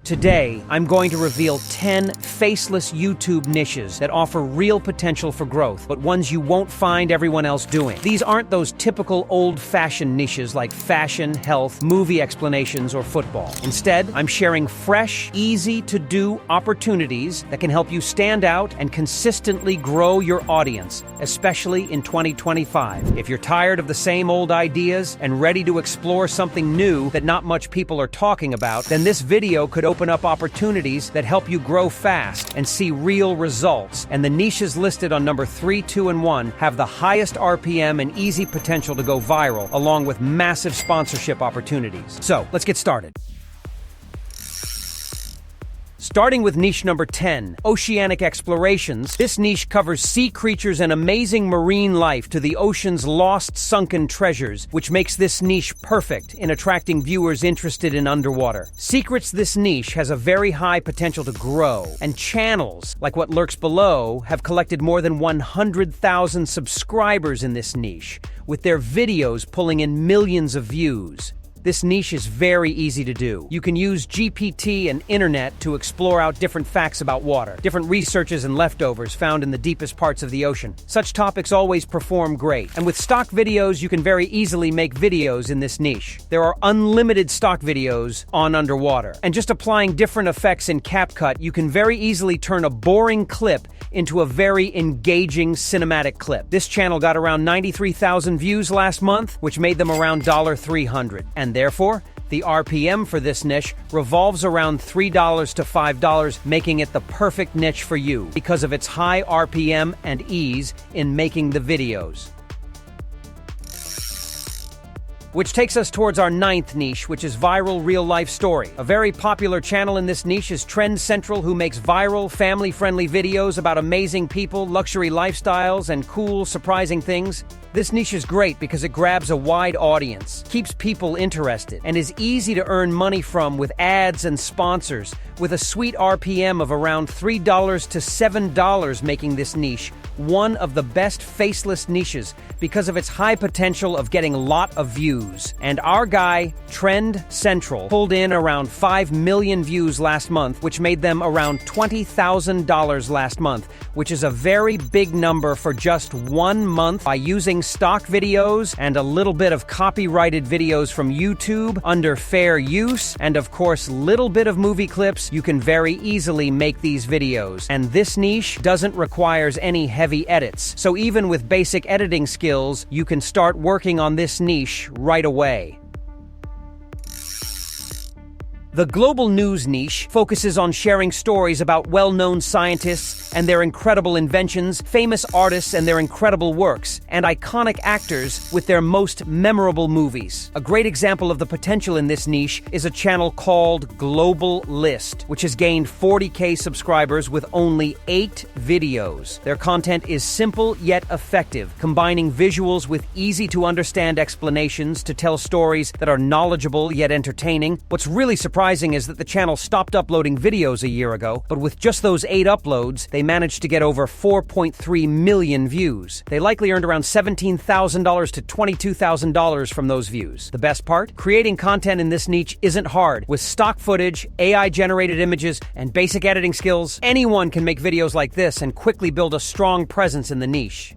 Today, I'm going to reveal 10 faceless YouTube niches that offer real potential for growth, but ones you won't find everyone else doing. These aren't those typical old-fashioned niches like fashion, health, movie explanations, or football. Instead, I'm sharing fresh, easy-to-do opportunities that can help you stand out and consistently grow your audience, especially in 2025. If you're tired of the same old ideas and ready to explore something new that not much people are talking about, then this video could open up opportunities that help you grow fast and see real results. And the niches listed on number 3, 2, and 1 have the highest RPM and easy potential to go viral, along with massive sponsorship opportunities. So, let's get started. Starting with niche number 10, oceanic explorations. This niche covers sea creatures and amazing marine life to the ocean's lost, sunken treasures, which makes this niche perfect in attracting viewers interested in underwater. Secrets this niche has a very high potential to grow, and channels, like what lurks below, have collected more than 100,000 subscribers in this niche, with their videos pulling in millions of views. This niche is very easy to do. You can use GPT and internet to explore out different facts about water, different researches and leftovers found in the deepest parts of the ocean. Such topics always perform great. And with stock videos, you can very easily make videos in this niche. There are unlimited stock videos on underwater. And just applying different effects in CapCut, you can very easily turn a boring clip into a very engaging cinematic clip. This channel got around 93,000 views last month, which made them around $300. And therefore, the RPM for this niche revolves around $3 to $5, making it the perfect niche for you because of its high RPM and ease in making the videos. Which takes us towards our 9th niche, which is viral real-life story. A very popular channel in this niche is Trend Central, who makes viral, family-friendly videos about amazing people, luxury lifestyles, and cool, surprising things. This niche is great because it grabs a wide audience, keeps people interested, and is easy to earn money from with ads and sponsors, with a sweet RPM of around $3 to $7, making this niche one of the best faceless niches because of its high potential of getting a lot of views. And our guy, Trend Central, pulled in around 5 million views last month, which made them around $20,000 last month, which is a very big number for just 1 month. By using stock videos and a little bit of copyrighted videos from YouTube under fair use, and of course little bit of movie clips, you can very easily make these videos. And this niche doesn't require any heavy edits, so even with basic editing skills, you can start working on this niche right away. The global news niche focuses on sharing stories about well-known scientists and their incredible inventions, famous artists and their incredible works, and iconic actors with their most memorable movies. A great example of the potential in this niche is a channel called Global List, which has gained 40K subscribers with only 8 videos. Their content is simple yet effective, combining visuals with easy-to-understand explanations to tell stories that are knowledgeable yet entertaining. What's really surprising is that the channel stopped uploading videos a year ago, but with just those 8 uploads, they managed to get over 4.3 million views. They likely earned around $17,000 to $22,000 from those views. The best part? Creating content in this niche isn't hard. With stock footage, AI-generated images, and basic editing skills, anyone can make videos like this and quickly build a strong presence in the niche.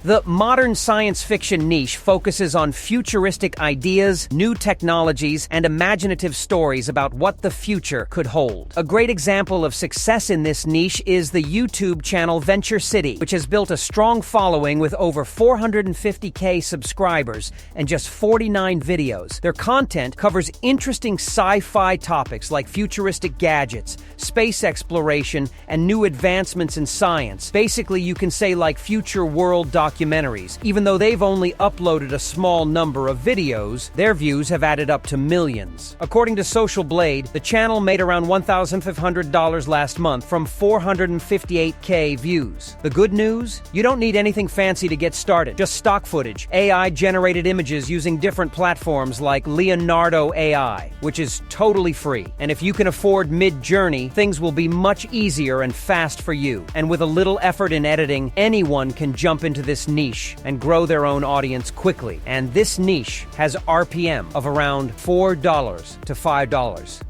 The modern science fiction niche focuses on futuristic ideas, new technologies, and imaginative stories about what the future could hold. A great example of success in this niche is the YouTube channel Venture City, which has built a strong following with over 450K subscribers and just 49 videos. Their content covers interesting sci-fi topics like futuristic gadgets, space exploration, and new advancements in science. Basically, you can say like future world documentaries. Even though they've only uploaded a small number of videos, their views have added up to millions. According to Social Blade, the channel made around $1,500 last month from 458K views. The good news? You don't need anything fancy to get started. Just stock footage, AI-generated images using different platforms like Leonardo AI, which is totally free. And if you can afford Mid-Journey, things will be much easier and fast for you. And with a little effort in editing, anyone can jump into this this niche and grow their own audience quickly. And this niche has RPM of around $4 to $5.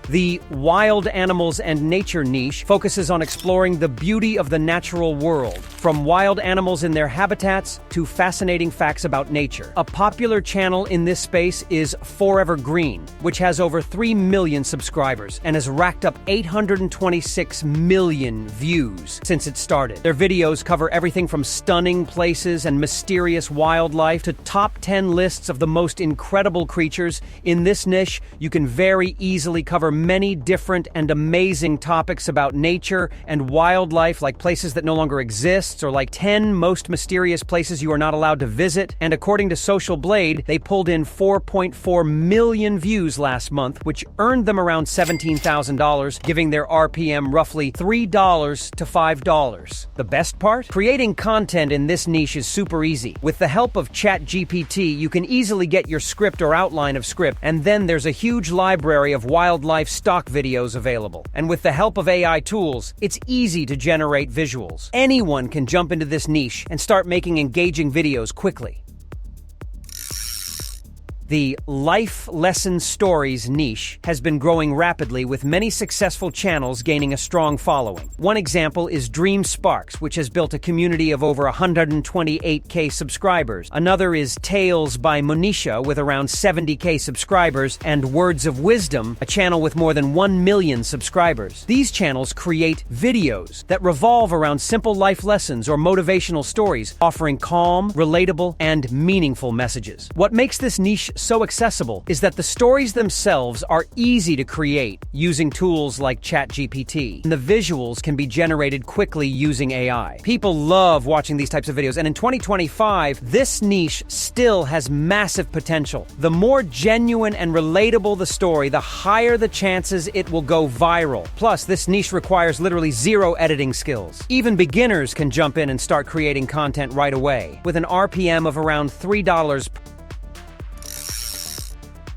The wild animals and nature niche focuses on exploring the beauty of the natural world, from wild animals in their habitats to fascinating facts about nature. A popular channel in this space is Forever Green, which has over 3 million subscribers and has racked up 826 million views since it started. Their videos cover everything from stunning places and mysterious wildlife to top 10 lists of the most incredible creatures. In this niche, you can very easily cover many different and amazing topics about nature and wildlife, like places that no longer exist, or like 10 most mysterious places you are not allowed to visit. And according to Social Blade, they pulled in 4.4 million views last month, which earned them around $17,000, giving their RPM roughly $3 to $5. The best part? Creating content in this niche is super easy. With the help of ChatGPT, you can easily get your script or outline of script, and then there's a huge library of wildlife stock videos available. And with the help of AI tools, it's easy to generate visuals. Anyone can jump into this niche and start making engaging videos quickly. The Life Lesson Stories niche has been growing rapidly, with many successful channels gaining a strong following. One example is Dream Sparks, which has built a community of over 128K subscribers. Another is Tales by Monisha with around 70K subscribers, and Words of Wisdom, a channel with more than 1 million subscribers. These channels create videos that revolve around simple life lessons or motivational stories, offering calm, relatable, and meaningful messages. What makes this niche so accessible is that the stories themselves are easy to create using tools like ChatGPT, and the visuals can be generated quickly using AI. People love watching these types of videos, and in 2025, this niche still has massive potential. The more genuine and relatable the story, the higher the chances it will go viral. Plus, this niche requires literally zero editing skills. Even beginners can jump in and start creating content right away, with an RPM of around $3.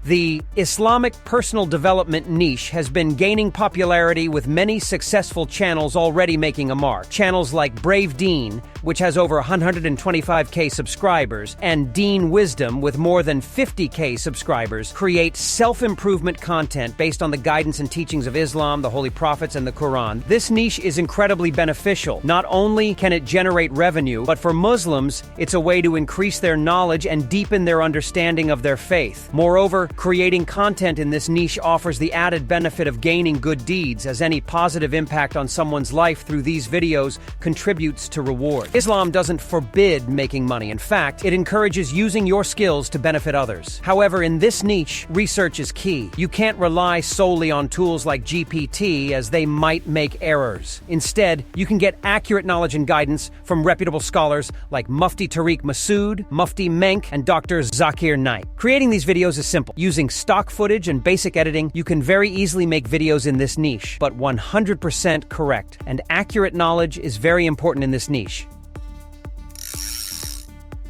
The Islamic personal development niche has been gaining popularity, with many successful channels already making a mark. Channels like Brave Dean, which has over 125K subscribers, and Dean Wisdom, with more than 50K subscribers, create self-improvement content based on the guidance and teachings of Islam, the Holy Prophets, and the Quran. This niche is incredibly beneficial. Not only can it generate revenue, but for Muslims, it's a way to increase their knowledge and deepen their understanding of their faith. Moreover, creating content in this niche offers the added benefit of gaining good deeds, as any positive impact on someone's life through these videos contributes to reward. Islam doesn't forbid making money. In fact, it encourages using your skills to benefit others. However, in this niche, research is key. You can't rely solely on tools like GPT, as they might make errors. Instead, you can get accurate knowledge and guidance from reputable scholars like Mufti Tariq Masood, Mufti Menk, and Dr. Zakir Naik. Creating these videos is simple. Using stock footage and basic editing, you can very easily make videos in this niche, but 100% correct. And accurate knowledge is very important in this niche.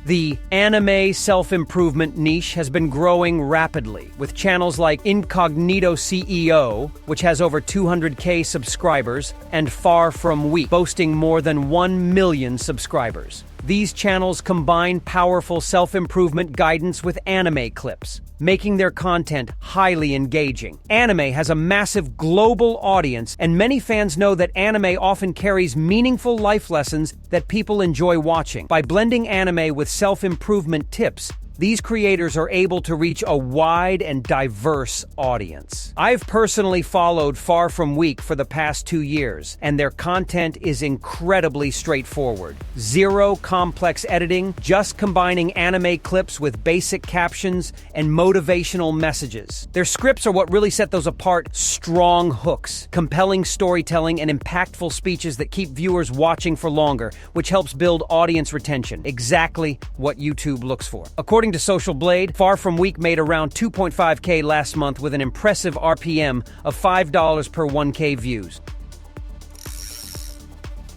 The anime self-improvement niche has been growing rapidly, with channels like Incognito CEO, which has over 200K subscribers, and Far From Weak, boasting more than 1 million subscribers. These channels combine powerful self-improvement guidance with anime clips, making their content highly engaging. Anime has a massive global audience, and many fans know that anime often carries meaningful life lessons that people enjoy watching. By blending anime with self-improvement tips, these creators are able to reach a wide and diverse audience. I've personally followed Far From Weak for the past 2 years, and their content is incredibly straightforward. Zero complex editing, just combining anime clips with basic captions and motivational messages. Their scripts are what really set those apart: strong hooks, compelling storytelling, and impactful speeches that keep viewers watching for longer, which helps build audience retention. Exactly what YouTube looks for. According to Social Blade, Far From Weak made around 2.5K last month, with an impressive RPM of $5 per 1K views.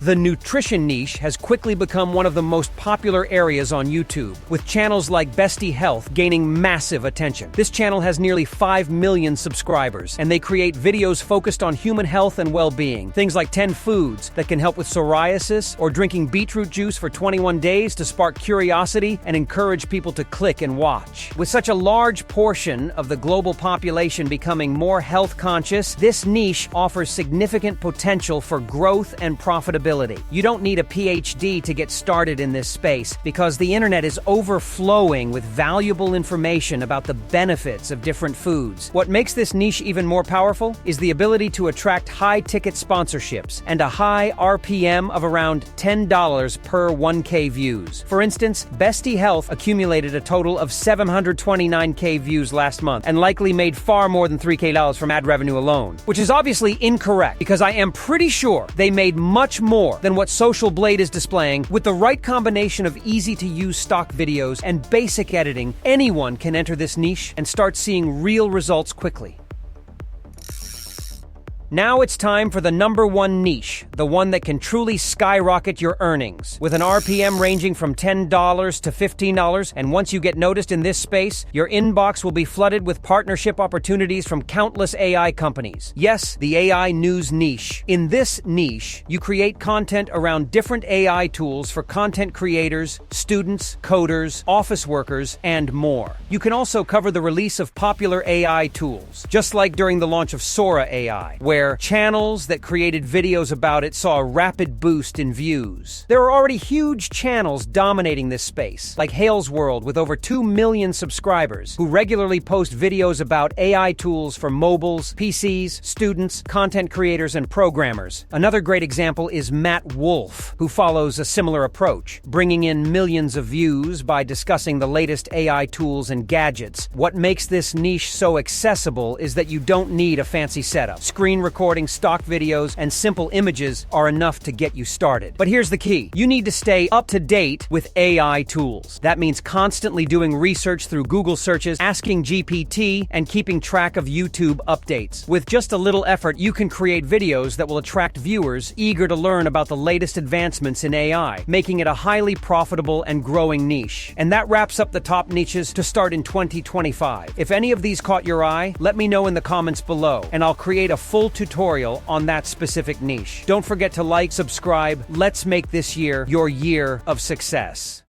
The nutrition niche has quickly become one of the most popular areas on YouTube, with channels like Bestie Health gaining massive attention. This channel has nearly 5 million subscribers, and they create videos focused on human health and well-being. Things like 10 foods that can help with psoriasis, or drinking beetroot juice for 21 days to spark curiosity and encourage people to click and watch. With such a large portion of the global population becoming more health conscious, this niche offers significant potential for growth and profitability. You don't need a PhD to get started in this space because the internet is overflowing with valuable information about the benefits of different foods. What makes this niche even more powerful is the ability to attract high-ticket sponsorships and a high RPM of around $10 per 1K views. For instance, Bestie Health accumulated a total of 729K views last month and likely made far more than $3K from ad revenue alone, which is obviously incorrect because I am pretty sure they made much more than what Social Blade is displaying. With the right combination of easy-to-use stock videos and basic editing, anyone can enter this niche and start seeing real results quickly. Now it's time for the number one niche, the one that can truly skyrocket your earnings. With an RPM ranging from $10 to $15, and once you get noticed in this space, your inbox will be flooded with partnership opportunities from countless AI companies. Yes, the AI news niche. In this niche, you create content around different AI tools for content creators, students, coders, office workers, and more. You can also cover the release of popular AI tools, just like during the launch of Sora AI, where channels that created videos about it saw a rapid boost in views. There are already huge channels dominating this space, like Hale's World with over 2 million subscribers, who regularly post videos about AI tools for mobiles, PCs, students, content creators, and programmers. Another great example is Matt Wolf, who follows a similar approach, bringing in millions of views by discussing the latest AI tools and gadgets. What makes this niche so accessible is that you don't need a fancy setup. Screen recording, stock videos, and simple images are enough to get you started. But here's the key. You need to stay up to date with AI tools. That means constantly doing research through Google searches, asking GPT, and keeping track of YouTube updates. With just a little effort, you can create videos that will attract viewers eager to learn about the latest advancements in AI, making it a highly profitable and growing niche. And that wraps up the top niches to start in 2025. If any of these caught your eye, let me know in the comments below, and I'll create a full tutorial on that specific niche. Don't forget to like, subscribe. Let's make this year your year of success.